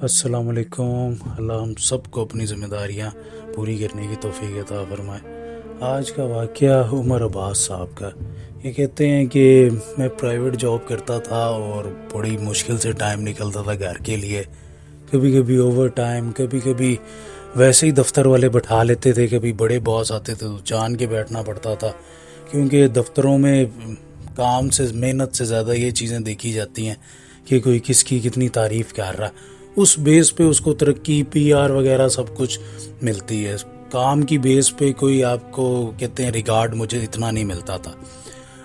السلام علیکم۔ اللہ ہم سب کو اپنی ذمہ داریاں پوری کرنے کی توفیق عطا فرمائے۔ آج کا واقعہ عمر عباس صاحب کا۔ یہ کہتے ہیں کہ میں پرائیویٹ جاب کرتا تھا اور بڑی مشکل سے ٹائم نکلتا تھا گھر کے لیے، کبھی کبھی اوور ٹائم، کبھی کبھی ویسے ہی دفتر والے بٹھا لیتے تھے، کبھی بڑے باس آتے تھے تو جان کے بیٹھنا پڑتا تھا، کیونکہ دفتروں میں کام سے محنت سے زیادہ یہ چیزیں دیکھی جاتی ہیں کہ کوئی کس کی کتنی تعریف کر رہا ہے۔ اس بیس پہ اس کو ترقی، پی آر وغیرہ سب کچھ ملتی ہے۔ کام کی بیس پہ کوئی آپ کو کہتے ہیں ریگارڈ مجھے اتنا نہیں ملتا تھا۔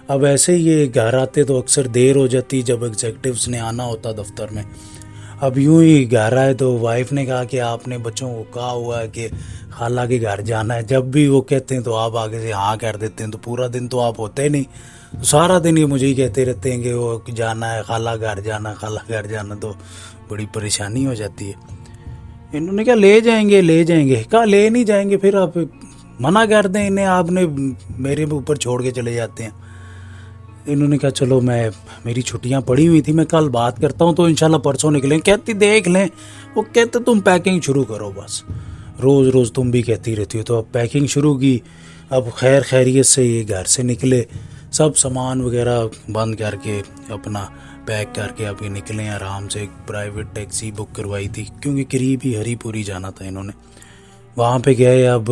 اب ایسے ہی یہ گھر آتے تو اکثر دیر ہو جاتی جب ایگزیکٹیوز نے آنا ہوتا دفتر میں۔ اب یوں ہی گھر آئے تو وائف نے کہا کہ آپ نے بچوں کو کہا ہوا ہے کہ خالہ کے گھر جانا ہے۔ جب بھی وہ کہتے ہیں تو آپ آگے سے ہاں کر دیتے ہیں، تو پورا دن تو آپ ہوتے نہیں، سارا دن یہ مجھے ہی کہتے رہتے ہیں کہ وہ جانا ہے، خالہ گھر جانا، خالہ گھر جانا، تو بڑی پریشانی ہو جاتی ہے۔ انہوں نے کہا لے جائیں گے، کہا لے نہیں جائیں گے، پھر آپ منع کر دیں انہیں، آپ نے میرے اوپر چھوڑ کے چلے جاتے ہیں۔ انہوں نے کہا چلو میری چھٹیاں پڑی ہوئی تھی، میں کل بات کرتا ہوں تو انشاءاللہ پرسوں نکلیں۔ کہتی دیکھ لیں، وہ کہتے تم پیکنگ شروع کرو، بس روز روز تم بھی کہتی رہتی ہو۔ تو اب پیکنگ شروع کی۔ اب خیر خیریت سے یہ گھر سے نکلے، سب سامان وغیرہ بند کر کے اپنا پیک کر کے اب یہ نکلے آرام سے۔ ایک پرائیویٹ ٹیکسی بک کروائی تھی کیونکہ قریب ہی ہری پوری جانا تھا انہوں نے۔ وہاں پہ گئے، اب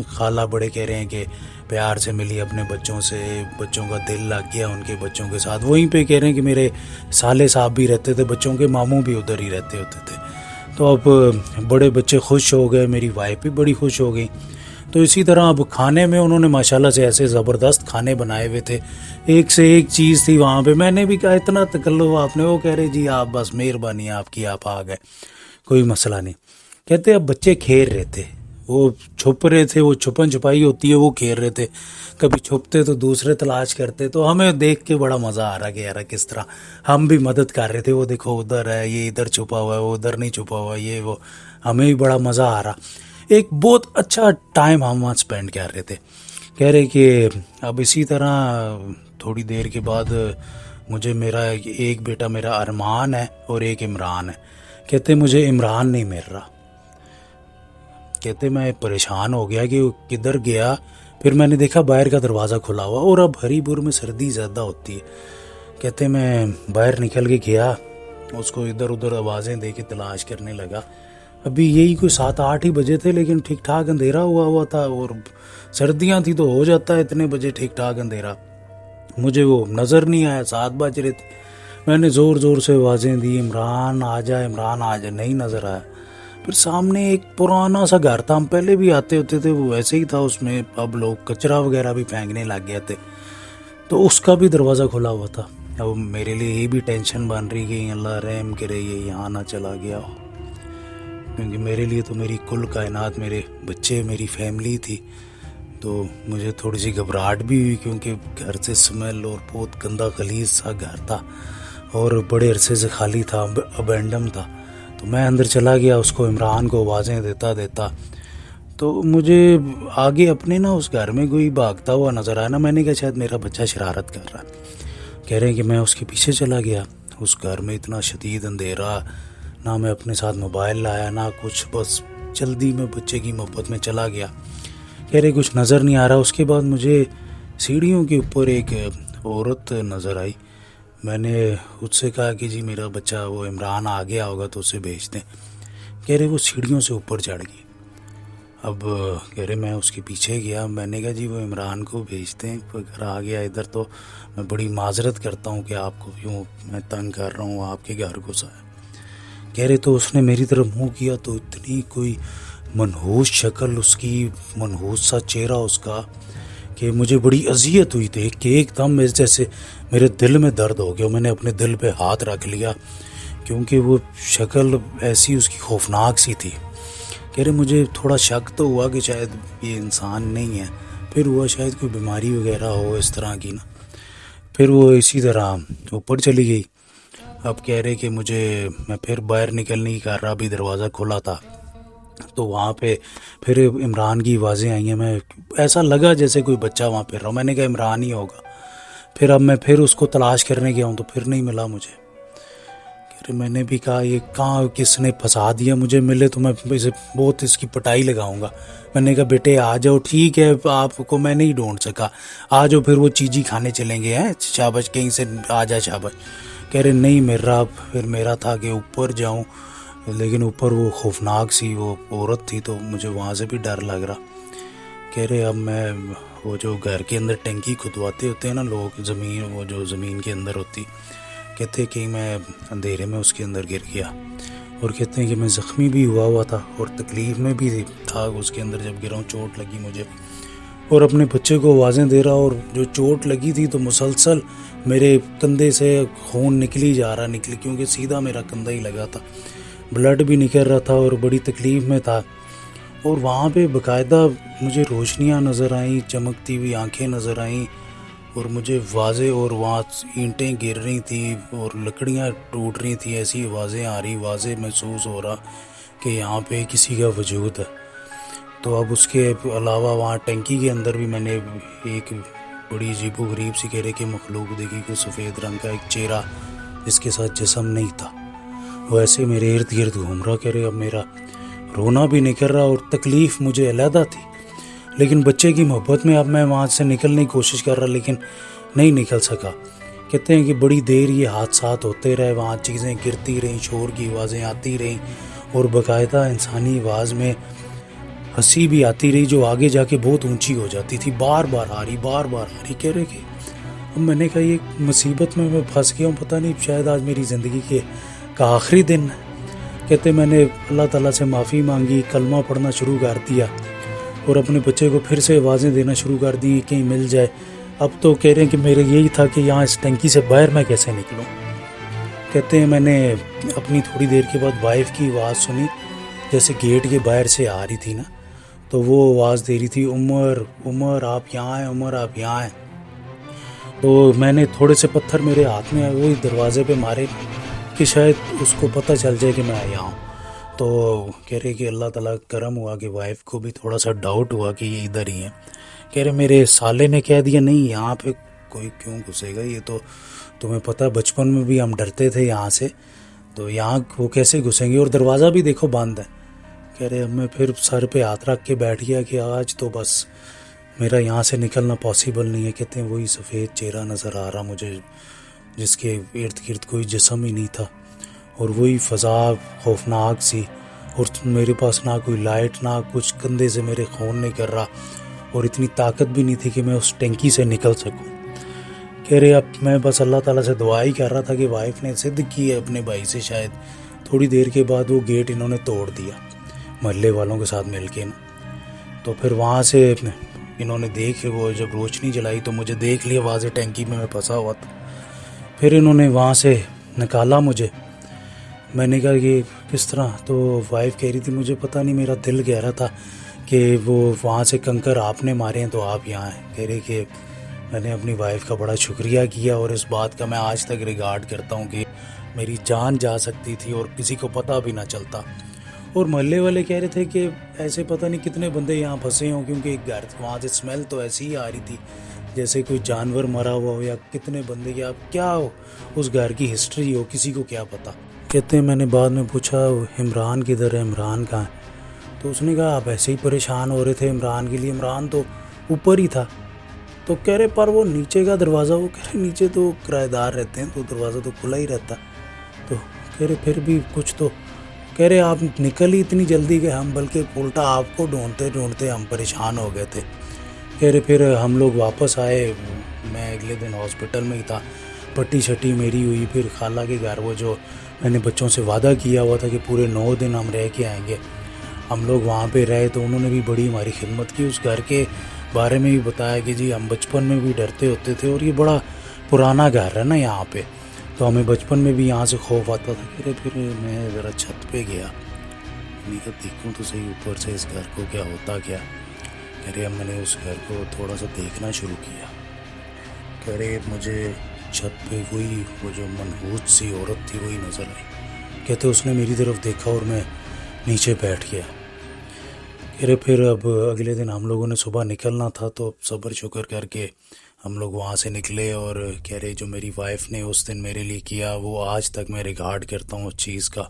خالہ بڑے کہہ رہے ہیں کہ پیار سے ملی اپنے بچوں سے، بچوں کا دل لگ گیا ان کے بچوں کے ساتھ۔ وہیں پہ کہہ رہے ہیں کہ میرے سالے صاحب بھی رہتے تھے، بچوں کے ماموں بھی ادھر ہی رہتے ہوتے تھے۔ تو اب بڑے بچے خوش ہو گئے، میری وائف بھی بڑی خوش ہو گئی۔ تو اسی طرح اب کھانے میں انہوں نے ماشاءاللہ سے ایسے زبردست کھانے بنائے ہوئے تھے، ایک سے ایک چیز تھی وہاں پہ۔ میں نے بھی کہا اتنا تکلف آپ نے؟ وہ کہہ رہے جی آپ بس مہربانی آپ کی، آپ آ گئے، کوئی مسئلہ نہیں۔ کہتے اب بچے کھیل رہے تھے، وہ چھپ رہے تھے، وہ چھپن چھپائی ہوتی ہے، وہ کھیل رہے تھے، کبھی چھپتے تو دوسرے تلاش کرتے۔ تو ہمیں دیکھ کے بڑا مزہ آ رہا کہ یار کس طرح ہم بھی مدد کر رہے تھے، وہ دیکھو ادھر ہے، یہ ادھر چھپا ہوا ہے، وہ ادھر نہیں چھپا ہوا، یہ وہ، ہمیں بھی بڑا مزہ آ رہا۔ ایک بہت اچھا ٹائم ہم وہاں سپینڈ کر رہے تھے۔ کہہ رہے کہ اب اسی طرح تھوڑی دیر کے بعد مجھے میرا ایک بیٹا میرا ارمان ہے اور ایک عمران ہے۔ کہتے مجھے عمران نہیں مل رہا۔ کہتے میں پریشان ہو گیا کہ وہ کدھر گیا، پھر میں نے دیکھا باہر کا دروازہ کھلا ہوا، اور اب ہری پور میں سردی زیادہ ہوتی ہے۔ کہتے میں باہر نکل کے گیا، اس کو ادھر ادھر آوازیں دے کے تلاش کرنے لگا۔ ابھی یہی کوئی 7-8 ہی بجے تھے، لیکن ٹھیک ٹھاک اندھیرا ہوا تھا، اور سردیاں تھی تو ہو جاتا ہے اتنے بجے ٹھیک ٹھاک اندھیرا۔ مجھے وہ نظر نہیں آیا، 7 بج رہے تھے۔ میں نے زور زور سے آوازیں دی عمران آ جا، عمران آ جا، نہیں نظر آیا۔ پھر سامنے ایک پرانا سا گھر تھا، ہم پہلے بھی آتے ہوتے تھے، وہ ویسے ہی تھا، اس میں اب لوگ کچرا وغیرہ بھی پھینکنے لگ گئے تھے، تو اس کا بھی دروازہ کھلا ہوا تھا۔ اب میرے لیے یہ بھی ٹینشن بن رہی کہ اللہ رحم کرے یہ یہاں نہ چلا گیا ہو، کیونکہ میرے لیے تو میری کل کائنات، میرے بچے، میری فیملی تھی۔ تو مجھے تھوڑی سی گھبراہٹ بھی ہوئی، کیونکہ گھر سے سمیل اور بہت گندا غلیظ سا گھر تھا، اور بڑے عرصے سے خالی تھا، ابینڈم تھا۔ تو میں اندر چلا گیا، اس کو عمران کو آوازیں دیتا تو مجھے آگے اپنے نا اس گھر میں کوئی بھاگتا ہوا نظر آیا نا۔ میں نے کہا شاید میرا بچہ شرارت کر رہا ہے۔ کہہ رہے ہیں کہ میں اس کے پیچھے چلا گیا۔ اس گھر میں اتنا شدید اندھیرا، نہ میں اپنے ساتھ موبائل لایا نہ کچھ، بس جلدی میں بچے کی محبت میں چلا گیا۔ کہہ رہے کچھ نظر نہیں آ رہا۔ اس کے بعد مجھے سیڑھیوں کے اوپر ایک عورت نظر آئی۔ میں نے اس سے کہا کہ جی میرا بچہ وہ عمران آ گیا ہوگا تو اسے بھیج دیں۔ کہہ رہے وہ سیڑھیوں سے اوپر چڑھ گئی۔ اب کہہ رہے میں اس کے پیچھے گیا، میں نے کہا جی وہ عمران کو بھیجتے ہیں، اگر آ گیا ادھر تو میں بڑی معذرت کرتا ہوں کہ آپ کو یوں میں تنگ کر رہا ہوں، آپ کے گھر گھس آیا۔ کہہ رہے تو اس نے میری طرف منہ کیا تو اتنی کوئی منحوس شکل اس کی، منحوس سا چہرہ اس کا، کہ مجھے بڑی اذیت ہوئی دیکھ کہ ایک دم جیسے میرے دل میں درد ہو گیا۔ میں نے اپنے دل پہ ہاتھ رکھ لیا، کیونکہ وہ شکل ایسی اس کی خوفناک سی تھی۔ کہہ رہے مجھے تھوڑا شک تو ہوا کہ شاید یہ انسان نہیں ہے، پھر ہوا شاید کوئی بیماری وغیرہ ہو اس طرح کی نا۔ پھر وہ اسی طرح اوپر چلی گئی۔ اب کہہ رہے کہ میں پھر باہر نکلنے کی کر رہا، بھی دروازہ کھلا تھا۔ تو وہاں پہ پھر عمران کی آوازیں آئی ہیں. میں ایسا لگا جیسے کوئی بچہ وہاں پھر رہا ہوں. میں نے کہا عمران ہی ہوگا. پھر اب میں پھر اس کو تلاش کرنے گیا ہوں تو پھر نہیں ملا مجھے. میں نے بھی کہا یہ کہاں کس نے پھنسا دیا, مجھے ملے تو میں اسے بہت اس کی پٹائی لگاؤں گا. میں نے کہا بیٹے آ جاؤ, ٹھیک ہے آپ کو میں نہیں ڈھونڈ سکا, آ جاؤ پھر وہ چیزی کھانے چلیں گے, ہیں شاباش کہیں سے آ جا شاباش. کہہ رہے نہیں میرا تھا کہ اوپر جاؤں, لیکن اوپر وہ خوفناک سی وہ عورت تھی تو مجھے وہاں سے بھی ڈر لگ رہا. کہہ رہے اب میں وہ جو گھر کے اندر ٹینکی کھدواتے ہوتے ہیں نا لوگ, وہ جو زمین کے اندر ہوتی, کہتے کہ میں اندھیرے میں اس کے اندر گر گیا, اور کہتے ہیں کہ میں زخمی بھی ہوا تھا اور تکلیف میں بھی تھا اس کے اندر جب گرا ہوں, چوٹ لگی مجھے, اور اپنے بچے کو آوازیں دے رہا, اور جو چوٹ لگی تھی تو مسلسل میرے کندھے سے خون نکلی جا رہا کیونکہ سیدھا میرا کندھا ہی لگا تھا, بلڈ بھی نکل رہا تھا اور بڑی تکلیف میں تھا. اور وہاں پہ باقاعدہ مجھے روشنیاں نظر آئیں, چمکتی ہوئی آنکھیں نظر آئیں, اور مجھے واضح, اور وہاں اینٹیں گر رہی تھیں اور لکڑیاں ٹوٹ رہی تھیں, ایسی آوازیں آ رہی, واضح محسوس ہو رہا کہ یہاں پہ کسی کا وجود ہے. تو اب اس کے علاوہ وہاں ٹینکی کے اندر بھی میں نے ایک بڑی عجیب و غریب سی کہہ رہے کہ مخلوق دیکھی, کوئی سفید رنگ کا ایک چہرہ جس کے ساتھ جسم نہیں تھا, وہ ایسے میرے ارد گرد گھوم رہا. کہہ رہے اب میرا رونا بھی نہیں کر رہا اور تکلیف مجھے علیحدہ تھی, لیکن بچے کی محبت میں اب میں وہاں سے نکلنے کی کوشش کر رہا لیکن نہیں نکل سکا. کہتے ہیں کہ بڑی دیر یہ حادثات ہوتے رہے, وہاں چیزیں گرتی رہیں, شور کی آوازیں آتی رہیں, اور باقاعدہ انسانی آواز میں ہنسی بھی آتی رہی جو آگے جا کے بہت اونچی ہو جاتی تھی, بار بار آ رہی. کہہ رہے کہ اب میں نے کہا یہ مصیبت میں پھنس گیا ہوں, پتہ نہیں شاید آج میری زندگی کا آخری دن ہے. کہتے میں نے اللہ تعالیٰ سے معافی مانگی, کلمہ پڑھنا شروع کر دیا, اور اپنے بچے کو پھر سے آوازیں دینا شروع کر دی کہیں مل جائے. اب تو کہہ رہے ہیں کہ میرے یہی تھا کہ یہاں اس ٹینکی سے باہر میں کیسے نکلوں. کہتے ہیں میں نے اپنی تھوڑی دیر کے بعد وائف کی آواز سنی, جیسے گیٹ کے باہر سے آ رہی تھی نا, تو وہ آواز دے رہی تھی عمر آپ یہاں ہیں, عمر آپ یہاں ہیں. تو میں نے تھوڑے سے پتھر میرے ہاتھ میں آئے, وہی دروازے پہ مارے کہ شاید اس کو پتہ چل جائے کہ میں آیا ہوں. تو کہہ رہے کہ اللہ تعالیٰ کرم ہوا کہ وائف کو بھی تھوڑا سا ڈاؤٹ ہوا کہ یہ ادھر ہی ہیں. کہہ رہے میرے سالے نے کہہ دیا نہیں یہاں پہ کوئی کیوں گھسے گا, یہ تو تمہیں پتہ بچپن میں بھی ہم ڈرتے تھے یہاں سے, تو یہاں وہ کیسے گھسیں گے, اور دروازہ بھی دیکھو بند ہے. کہہ رہے اب میں پھر سر پہ ہاتھ رکھ کے بیٹھ گیا کہ آج تو بس میرا یہاں سے نکلنا پاسبل نہیں ہے. کہتے ہیں وہی سفید چہرہ نظر آ رہا مجھے جس کے ارد گرد کوئی جسم ہی نہیں تھا, اور وہی فضا خوفناک سی, اور میرے پاس نہ کوئی لائٹ نہ کچھ, کندھے سے میرے خون نہیں کر رہا, اور اتنی طاقت بھی نہیں تھی کہ میں اس ٹینکی سے نکل سکوں. کہہ رہے اب میں بس اللہ تعالیٰ سے دعا ہی کر رہا تھا کہ وائف نے ضد کی ہے اپنے بھائی سے, شاید تھوڑی دیر کے بعد وہ گیٹ انہوں نے توڑ دیا محلے والوں کے ساتھ مل کے نا. تو پھر وہاں سے انہوں نے دیکھ وہ جب روشنی جلائی تو مجھے دیکھ لیا واضح ٹینکی میں پھنسا ہوا تھا. پھر انہوں نے وہاں سے نکالا مجھے. میں نے کہا کہ کس طرح, تو وائف کہہ رہی تھی مجھے پتہ نہیں, میرا دل کہہ رہا تھا کہ وہ وہاں سے کنکر آپ نے مارے ہیں تو آپ یہاں ہیں. کہہ رہے کہ میں نے اپنی وائف کا بڑا شکریہ کیا, اور اس بات کا میں آج تک ریگارڈ کرتا ہوں کہ میری جان جا سکتی تھی اور کسی کو پتہ بھی نہ چلتا. اور محلے والے کہہ رہے تھے کہ ایسے پتہ نہیں کتنے بندے یہاں پھنسے ہوں, کیونکہ ایک گھر وہاں سے اسمیل تو ایسی ہی آ رہی تھی جیسے کوئی جانور مرا ہوا ہو, یا کتنے بندے یا کیا ہو, اس گھر کی ہسٹری ہو, کسی کو کیا پتہ. کہتے ہیں میں نے بعد میں پوچھا عمران کدھر ہے, عمران کہاں ہے, تو اس نے کہا آپ ایسے ہی پریشان ہو رہے تھے عمران کے لیے, عمران تو اوپر ہی تھا. تو کہہ رہے پر وہ نیچے کا دروازہ, وہ کہہ رہے نیچے تو کرایہ دار رہتے ہیں تو دروازہ تو کھلا ہی رہتا. تو کہہ رہے پھر بھی کچھ تو, کہہ رہے آپ نکل ہی اتنی جلدی کہ ہم بلکہ الٹا آپ کو ڈھونڈتے ہم پریشان ہو گئے تھے. کہہ رہے پھر ہم لوگ واپس آئے, میں اگلے دن ہاسپٹل میں ہی تھا, پٹی شٹی میری ہوئی. پھر خالہ کے گھر وہ جو میں نے بچوں سے وعدہ کیا ہوا تھا کہ پورے 9 دن ہم رہ کے آئیں گے, ہم لوگ وہاں پہ رہے, تو انہوں نے بھی بڑی ہماری خدمت کی. اس گھر کے بارے میں بھی بتایا کہ جی ہم بچپن میں بھی ڈرتے ہوتے تھے, اور یہ بڑا پرانا گھر ہے نا یہاں پہ, تو ہمیں بچپن میں بھی یہاں سے خوف آتا تھا. پھر میں ذرا چھت پہ گیا, میں کہا دیکھوں تو صحیح اوپر سے اس گھر کو کیا ہوتا کیا. کہہ رہے میں نے اس گھر کو تھوڑا سا دیکھنا شروع کیا. کہہ رہے مجھے چھت پہ وہ جو منحوس سی عورت تھی وہی نظر آئی. کہتے اس نے میری طرف دیکھا اور میں نیچے بیٹھ گیا. پھر اب اگلے دن ہم لوگوں نے صبح نکلنا تھا، تو صبر شکر کر کے ہم لوگ وہاں سے نکلے، اور کہہ رہے جو میری وائف نے اس دن میرے لیے کیا وہ آج تک میں ریگارڈ کرتا ہوں اس چیز کا،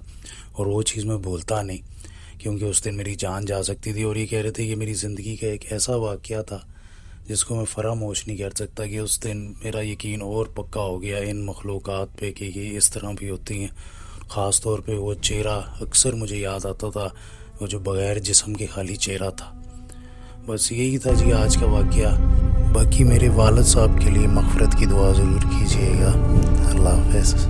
اور وہ چیز میں بھولتا نہیں، کیونکہ اس دن میری جان جا سکتی تھی۔ اور یہ کہہ رہے تھے کہ میری زندگی کا ایک ایسا واقعہ تھا جس کو میں فراموش نہیں کر سکتا، کہ اس دن میرا یقین اور پکا ہو گیا ان مخلوقات پہ کہ یہ اس طرح بھی ہوتی ہیں۔ خاص طور پہ وہ چہرہ اکثر مجھے یاد آتا تھا، وہ جو بغیر جسم کے خالی چہرہ تھا۔ بس یہی تھا جی آج کا واقعہ۔ باقی میرے والد صاحب کے لیے مغفرت کی دعا ضرور کیجیے گا۔ اللہ حافظ۔